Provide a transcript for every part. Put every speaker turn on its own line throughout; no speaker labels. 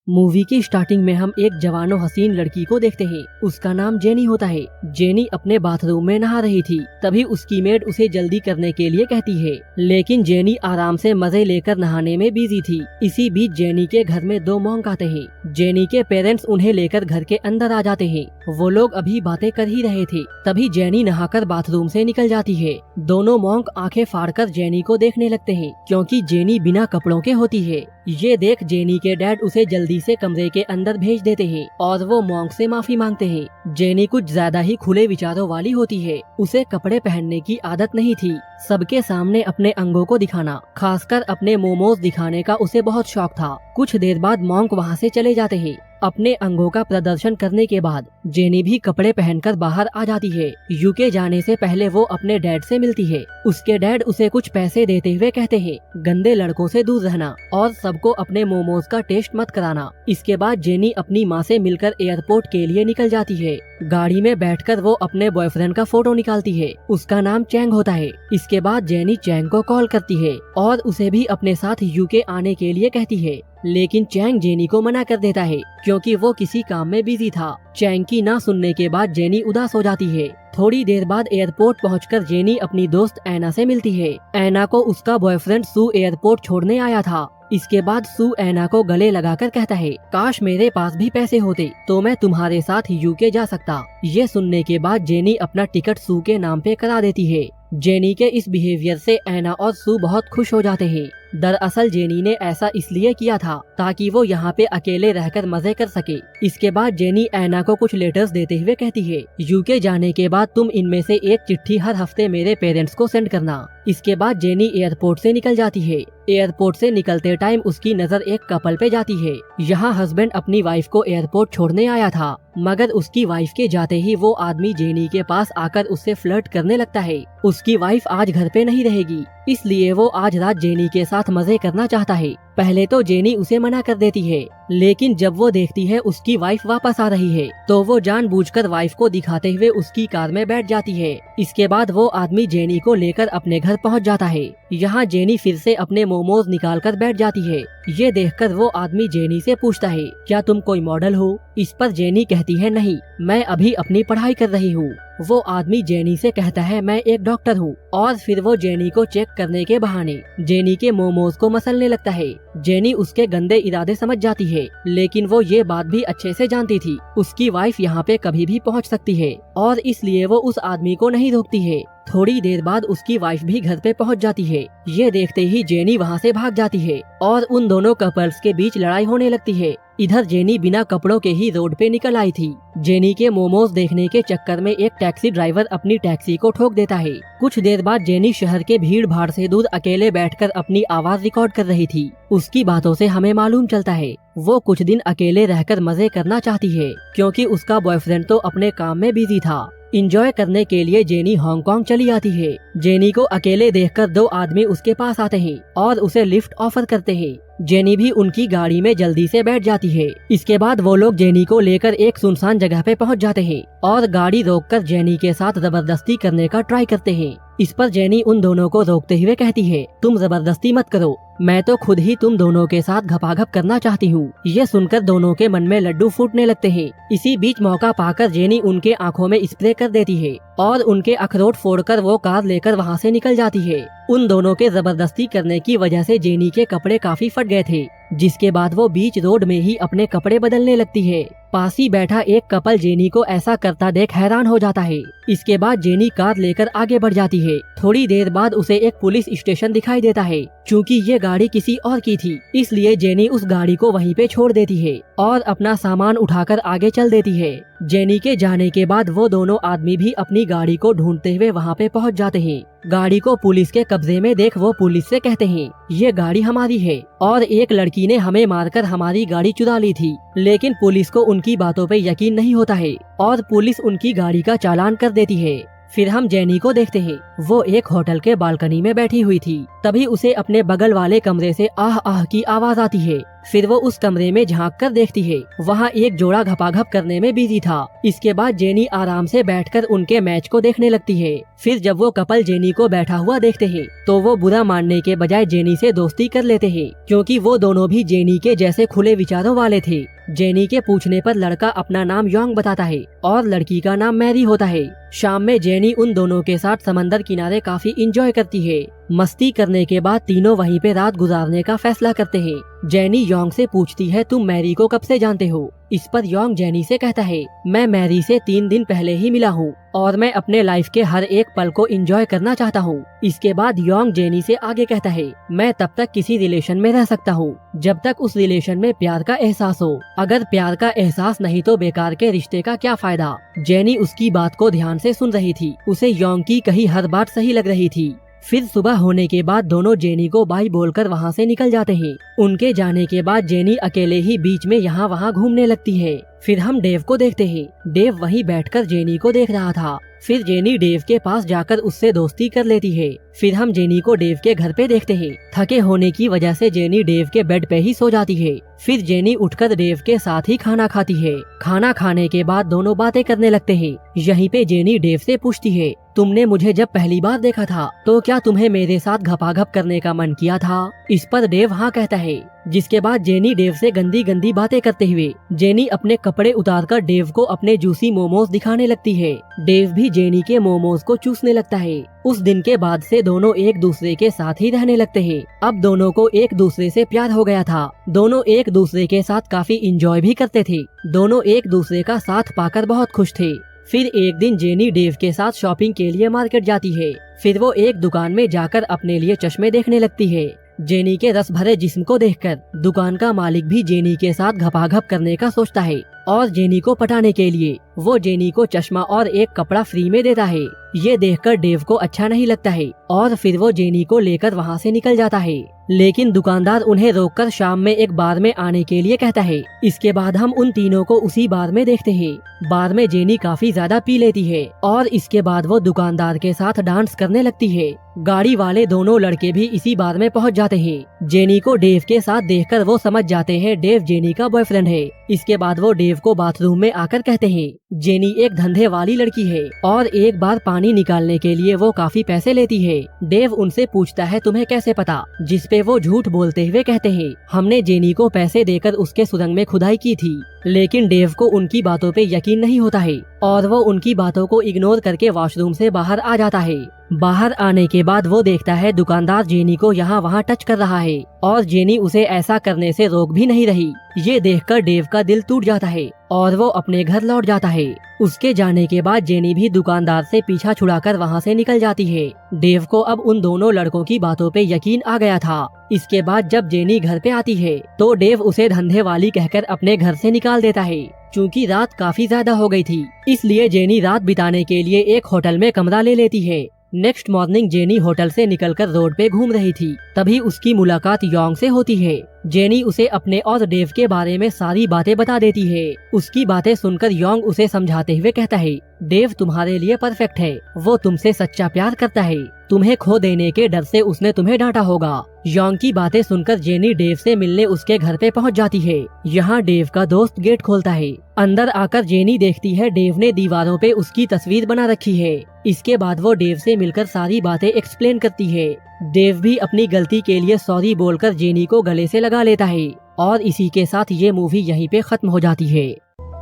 Movie की starting में हम एक जवानो हसीन लड़की को देखते हैं। उसका नाम जेनी होता है। जेनी अपने बाथरूम में नहा रही थी, तभी उसकी मेड उसे जल्दी करने के लिए कहती है, लेकिन जेनी आराम से मजे लेकर नहाने में बिजी थी। इसी बीच जेनी के घर में दो मॉन्क आते हैं। जेनी के पेरेंट्स उन्हें लेकर घर के अंदर आ जाते हैं। वो लोग अभी बातें कर ही रहे थे, तभी जेनी नहाकर बाथरूम से निकल जाती है। दोनों मॉन्क आंखें फाड़कर जेनी को देखने लगते हैं, क्योंकि जेनी बिना कपड़ों के होती है। ये देख जेनी के डैड उसे जल्दी से कमरे के अंदर भेज देते हैं और वो मॉन्क से माफी मांगते हैं। जेनी कुछ ज्यादा ही खुले विचारों वाली होती है। उसे कपड़े पहनने की आदत नहीं थी। सबके सामने अपने अंगों को दिखाना, खासकर अपने मोमोज दिखाने का उसे बहुत शौक था। कुछ देर बाद मॉन्क वहाँ से चले जाते हैं। अपने अंगों का प्रदर्शन करने के बाद जेनी भी कपड़े पहनकर बाहर आ जाती है। यूके जाने से पहले वो अपने डैड से मिलती है। उसके डैड उसे कुछ पैसे देते हुए कहते हैं, गंदे लड़कों से दूर रहना और सबको अपने मोमोज का टेस्ट मत कराना। इसके बाद जेनी अपनी माँ से मिलकर एयरपोर्ट के लिए निकल जाती है। गाड़ी में बैठकर वो अपने बॉयफ्रेंड का फोटो निकालती है। उसका नाम चैंग होता है। इसके बाद जेनी चैंग को कॉल करती है और उसे भी अपने साथ यूके आने के लिए कहती है, लेकिन चैंग जेनी को मना कर देता है, क्योंकि वो किसी काम में बिजी था। चैंग की ना सुनने के बाद जेनी उदास हो जाती है। थोड़ी देर बाद एयरपोर्ट पहुंचकर जेनी अपनी दोस्त ऐना से मिलती है। ऐना को उसका बॉयफ्रेंड सू एयरपोर्ट छोड़ने आया था। इसके बाद सू ऐना को गले लगाकर कहता है, काश मेरे पास भी पैसे होते तो मैं तुम्हारे साथ यूके जा सकता। ये सुनने के बाद जेनी अपना टिकट सू के नाम पे करा देती है। जेनी के इस बिहेवियर से ऐना और सू बहुत खुश हो जाते हैं। दरअसल जेनी ने ऐसा इसलिए किया था ताकि वो यहाँ पे अकेले रहकर मजे कर सके। इसके बाद जेनी ऐना को कुछ लेटर्स देते हुए कहती है, यूके जाने के बाद तुम इनमें से एक चिट्ठी हर हफ्ते मेरे पेरेंट्स को सेंड करना। इसके बाद जेनी एयरपोर्ट से निकल जाती है। एयरपोर्ट से निकलते टाइम उसकी नजर एक कपल पे जाती है। यहाँ हस्बैंड अपनी वाइफ को एयरपोर्ट छोड़ने आया था, मगर उसकी वाइफ के जाते ही वो आदमी जेनी के पास आकर उससे फ्लर्ट करने लगता है। उसकी वाइफ आज घर पे नहीं रहेगी, इसलिए वो आज रात जेनी के साथ मजे करना चाहता है। पहले तो जेनी उसे मना कर देती है, लेकिन जब वो देखती है उसकी वाइफ वापस आ रही है, तो वो जानबूझकर वाइफ को दिखाते हुए उसकी कार में बैठ जाती है। इसके बाद वो आदमी जेनी को लेकर अपने घर पहुंच जाता है। यहाँ जेनी फिर से अपने मोमोज निकाल कर बैठ जाती है। ये देखकर वो आदमी जेनी से पूछता है, क्या तुम कोई मॉडल हो? इस पर जेनी कहती है, नहीं, मैं अभी अपनी पढ़ाई कर रही हूँ। वो आदमी जेनी से कहता है, मैं एक डॉक्टर हूँ, और फिर वो जेनी को चेक करने के बहाने जेनी के मोमोज को मसलने लगता है। जेनी उसके गंदे इरादे समझ जाती है, लेकिन वो ये बात भी अच्छे से जानती थी उसकी वाइफ यहाँ पे कभी भी पहुँच सकती है, और इसलिए वो उस आदमी को नहीं रोकती है। थोड़ी देर बाद उसकी वाइफ भी घर पे पहुंच जाती है। ये देखते ही जेनी वहां से भाग जाती है और उन दोनों कपल्स के बीच लड़ाई होने लगती है। इधर जेनी बिना कपड़ों के ही रोड पे निकल आई थी। जेनी के मोमोज देखने के चक्कर में एक टैक्सी ड्राइवर अपनी टैक्सी को ठोक देता है। कुछ देर बाद जेनी शहर के भीड़ भाड़ से दूर अकेले बैठकर अपनी आवाज रिकॉर्ड कर रही थी। उसकी बातों से हमें मालूम चलता है वो कुछ दिन अकेले रहकर मजे करना चाहती है, क्योंकि उसका बॉयफ्रेंड तो अपने काम में बिजी था। इंजॉय करने के लिए जेनी हांगकांग चली आती है। जेनी को अकेले देखकर दो आदमी उसके पास आते हैं और उसे लिफ्ट ऑफर करते हैं। जेनी भी उनकी गाड़ी में जल्दी से बैठ जाती है। इसके बाद वो लोग जेनी को लेकर एक सुनसान जगह पे पहुंच जाते हैं और गाड़ी रोककर जेनी के साथ जबरदस्ती करने का ट्राई करते हैं। इस पर जेनी उन दोनों को रोकते हुए कहती है, तुम जबरदस्ती मत करो, मैं तो खुद ही तुम दोनों के साथ घपाघप करना चाहती हूँ। ये सुनकर दोनों के मन में लड्डू फूटने लगते हैं। इसी बीच मौका पाकर जेनी उनके आंखों में स्प्रे कर देती है और उनके अखरोट फोड़कर वो कार लेकर वहाँ से निकल जाती है। उन दोनों के जबरदस्ती करने की वजह से जेनी के कपड़े काफी फट गए थे, जिसके बाद वो बीच रोड में ही अपने कपड़े बदलने लगती है। पास ही बैठा एक कपल जेनी को ऐसा करता देख हैरान हो जाता है। इसके बाद जेनी कार लेकर आगे बढ़ जाती है। थोड़ी देर बाद उसे एक पुलिस स्टेशन दिखाई देता है। चूँकि ये गाड़ी किसी और की थी, इसलिए जेनी उस गाड़ी को वहीं पे छोड़ देती है और अपना सामान उठाकर आगे चल देती है। जेनी के जाने के बाद वो दोनों आदमी भी अपनी गाड़ी को ढूंढते हुए वहाँ पे पहुँच जाते हैं। गाड़ी को पुलिस के कब्जे में देख वो पुलिस से कहते हैं, ये गाड़ी हमारी है और एक लड़की ने हमें मारकर हमारी गाड़ी चुरा ली थी। लेकिन पुलिस को उनकी बातों पे यकीन नहीं होता है और पुलिस उनकी गाड़ी का चालान कर देती है। फिर हम जेनी को देखते हैं। वो एक होटल के बालकनी में बैठी हुई थी। तभी उसे अपने बगल वाले कमरे से आह आह की आवाज आती है। फिर वो उस कमरे में झांक कर देखती है, वहाँ एक जोड़ा घपाघप करने में बिजी था। इसके बाद जेनी आराम से बैठकर उनके मैच को देखने लगती है। फिर जब वो कपल जेनी को बैठा हुआ देखते हैं तो वो बुरा मानने के बजाय जेनी से दोस्ती कर लेते हैं, क्योंकि वो दोनों भी जेनी के जैसे खुले विचारों वाले थे। जेनी के पूछने पर लड़का अपना नाम योंग बताता है और लड़की का नाम मैरी होता है। शाम में जेनी उन दोनों के साथ समंदर किनारे काफी इंजॉय करती है। मस्ती करने के बाद तीनों वहीं पे रात गुजारने का फैसला करते हैं। जेनी योंग से पूछती है, तुम मैरी को कब से जानते हो? इस पर योंग जेनी से कहता है, मैं मैरी से 3 दिन पहले ही मिला हूँ और मैं अपने लाइफ के हर एक पल को एंजॉय करना चाहता हूँ। इसके बाद योंग जेनी से आगे कहता है, मैं तब तक किसी रिलेशन में रह सकता हूँ जब तक उस रिलेशन में प्यार का एहसास हो। अगर प्यार का एहसास नहीं तो बेकार के रिश्ते का क्या फायदा। जेनी उसकी बात को ध्यान से सुन रही थी, उसे योंग की कही हर बात सही लग रही थी। फिर सुबह होने के बाद दोनों जेनी को बाय बोलकर वहाँ से निकल जाते हैं। उनके जाने के बाद जेनी अकेले ही बीच में यहाँ वहाँ घूमने लगती है। फिर हम डेव को देखते हैं। डेव वहीं बैठकर जेनी को देख रहा था। फिर जेनी डेव के पास जाकर उससे दोस्ती कर लेती है। फिर हम जेनी को डेव के घर पे देखते हैं। थके होने की वजह से जेनी डेव के बेड पे ही सो जाती है। फिर जेनी उठकर डेव के साथ ही खाना खाती है। खाना खाने के बाद दोनों बातें करने लगते हैं। यहीं पे जेनी डेव से पूछती है, तुमने मुझे जब पहली बार देखा था तो क्या तुम्हें मेरे साथ घपाघप करने का मन किया था? इस पर डेव हाँ कहता है। जिसके बाद जेनी डेव से गंदी गंदी बातें करते हुए जेनी अपने कपड़े उतारकर डेव को अपने जूसी मोमोज दिखाने लगती है। डेव भी जेनी के मोमोज को चूसने लगता है। उस दिन के बाद से दोनों एक दूसरे के साथ ही रहने लगते हैं। अब दोनों को एक दूसरे से प्यार हो गया था। दोनों एक दूसरे के साथ काफी इंजॉय भी करते थे। दोनों एक दूसरे का साथ पाकर बहुत खुश थे। फिर एक दिन जेनी डेव के साथ शॉपिंग के लिए मार्केट जाती है। फिर वो एक दुकान में जाकर अपने लिए चश्मे देखने लगती है। जेनी के रस भरे जिस्म को देखकर दुकान का मालिक भी जेनी के साथ घपाघप करने का सोचता है और जेनी को पटाने के लिए वो जेनी को चश्मा और एक कपड़ा फ्री में देता है। ये देखकर डेव को अच्छा नहीं लगता है और फिर वो जेनी को लेकर वहाँ से निकल जाता है। लेकिन दुकानदार उन्हें रोककर शाम में एक बार में आने के लिए कहता है। इसके बाद हम उन तीनों को उसी बार में देखते हैं। बार में जेनी काफी ज्यादा पी लेती है और इसके बाद वो दुकानदार के साथ डांस करने लगती है। गाड़ी वाले दोनों लड़के भी इसी बार में पहुंच जाते हैं। जेनी को डेव के साथ देखकर वो समझ जाते हैं डेव जेनी का बॉयफ्रेंड है। इसके बाद वो डेव को बाथरूम में आकर कहते हैं, जेनी एक धंधे वाली लड़की है और एक बार पानी निकालने के लिए वो काफी पैसे लेती है। डेव उनसे पूछता है, तुम्हें कैसे पता? जिस पे वो झूठ बोलते हुए कहते हैं, हमने जेनी को पैसे देकर उसके सुरंग में खुदाई की थी। लेकिन डेव को उनकी बातों पे यकीन नहीं होता है और वो उनकी बातों को इग्नोर करके वॉशरूम से बाहर आ जाता है। बाहर आने के बाद वो देखता है दुकानदार जेनी को यहाँ वहाँ टच कर रहा है और जेनी उसे ऐसा करने से रोक भी नहीं रही। ये देखकर डेव का दिल टूट जाता है और वो अपने घर लौट जाता है। उसके जाने के बाद जेनी भी दुकानदार से पीछा छुड़ाकर वहाँ से निकल जाती है। डेव को अब उन दोनों लड़कों की बातों पे यकीन आ गया था। इसके बाद जब जेनी घर पे आती है तो डेव उसे धंधे वाली कहकर अपने घर से निकाल देता है। चूँकि रात काफी ज्यादा हो गई थी इसलिए जेनी रात बिताने के लिए एक होटल में कमरा ले लेती है। नेक्स्ट मॉर्निंग जेनी होटल से निकलकर रोड पे घूम रही थी, तभी उसकी मुलाकात योंग से होती है। जेनी उसे अपने और डेव के बारे में सारी बातें बता देती है। उसकी बातें सुनकर योंग उसे समझाते हुए कहता है, डेव तुम्हारे लिए परफेक्ट है, वो तुमसे सच्चा प्यार करता है, तुम्हें खो देने के डर से उसने तुम्हें डांटा होगा। योंग की बातें सुनकर जेनी डेव से मिलने उसके घर पे पहुंच जाती है। यहाँ डेव का दोस्त गेट खोलता है। अंदर आकर जेनी देखती है डेव ने दीवारों पे उसकी तस्वीर बना रखी है। इसके बाद वो डेव से मिलकर सारी बातें एक्सप्लेन करती है। डेव भी अपनी गलती के लिए सॉरी बोलकर जेनी को गले से लगा लेता है और इसी के साथ ये मूवी यहीं पे खत्म हो जाती है।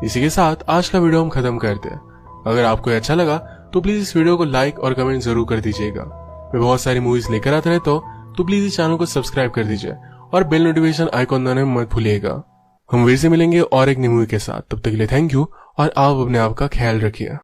इसी के साथ आज का वीडियो हम खत्म करते हैं। अगर आपको अच्छा लगा तो प्लीज इस वीडियो को लाइक और कमेंट जरूर कर दीजिएगा। मैं बहुत सारी मूवीज लेकर आता रहता हूँ, तो प्लीज इस चैनल को सब्सक्राइब कर दीजिए और बेल नोटिफिकेशन आइकॉन दबाना मत भूलिएगा। हम फिर से मिलेंगे और एक नई मूवी के साथ। तब तक के लिए थैंक यू और आप अपने आप का ख्याल रखिए।